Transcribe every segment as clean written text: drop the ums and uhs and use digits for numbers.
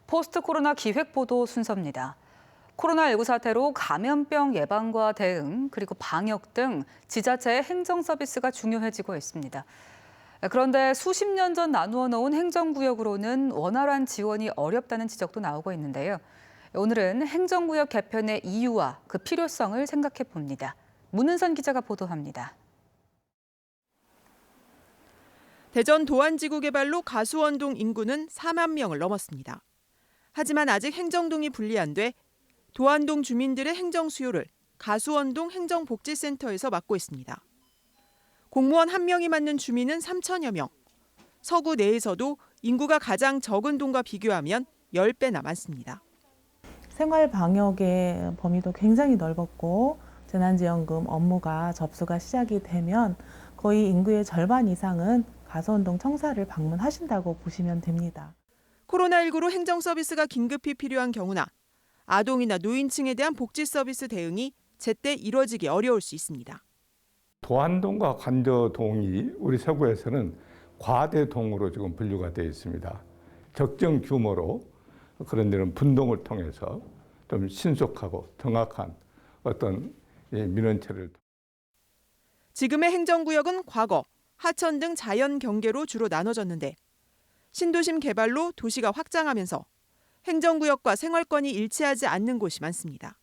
포스트 코로나 기획보도 순서입니다. 코로나19 사태로 감염병 예방과 대응, 그리고 방역 등 지자체의 행정 서비스가 중요해지고 있습니다. 그런데 수십 년 전 나누어 놓은 행정구역으로는 원활한 지원이 어렵다는 지적도 나오고 있는데요. 오늘은 행정구역 개편의 이유와 그 필요성을 생각해 봅니다. 문은선 기자가 보도합니다. 대전 도안지구 개발로 가수원동 인구는 4만 명을 넘었습니다. 하지만 아직 행정동이 분리 안 돼 도안동 주민들의 행정 수요를 가수원동 행정복지센터에서 맡고 있습니다. 공무원 1명이 맡는 주민은 3천여 명. 서구 내에서도 인구가 가장 적은 동과 비교하면 10배나 많습니다. 생활 방역의 범위도 굉장히 넓었고 재난지원금 업무가 접수가 시작이 되면 거의 인구의 절반 이상은 가수원동 청사를 방문하신다고 보시면 됩니다. 코로나19로 행정 서비스가 긴급히 필요한 경우나 아동이나 노인층에 대한 복지 서비스 대응이 제때 이뤄지기 어려울 수 있습니다. 도안동과 관저동이 우리 서구에서는 과대동으로 지금 분류가 되어 있습니다. 적정 규모로 그런 데는 분동을 통해서 좀 신속하고 정확한 어떤 민원체를. 지금의 행정구역은 과거 하천 등 자연 경계로 주로 나눠졌는데 신도심 개발로 도시가 확장하면서 행정구역과 생활권이 일치하지 않는 곳이 많습니다.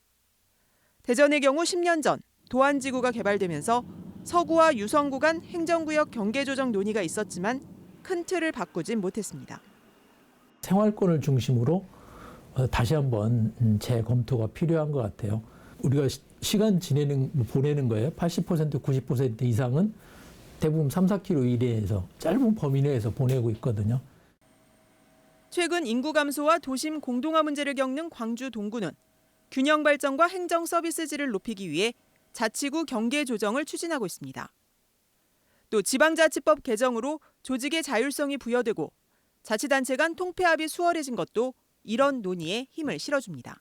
대전의 경우 10년 전 도안지구가 개발되면서 서구와 유성구 간 행정구역 경계 조정 논의가 있었지만 큰 틀을 바꾸진 못했습니다. 생활권을 중심으로 다시 한번 재검토가 필요한 것 같아요. 우리가 시간 보내는 거예요. 80%, 90% 이상은 대부분 3, 4km 이내에서 짧은 범위 내에서 보내고 있거든요. 최근 인구 감소와 도심 공동화 문제를 겪는 광주 동구는 균형 발전과 행정 서비스질을 높이기 위해 자치구 경계 조정을 추진하고 있습니다. 또 지방자치법 개정으로 조직의 자율성이 부여되고 자치단체 간 통폐합이 수월해진 것도 이런 논의에 힘을 실어줍니다.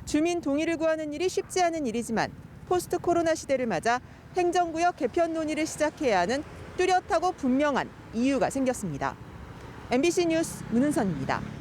주민 동의를 구하는 일이 쉽지 않은 일이지만 포스트 코로나 시대를 맞아 행정구역 개편 논의를 시작해야 하는 뚜렷하고 분명한 이유가 생겼습니다. MBC 뉴스 문은선입니다.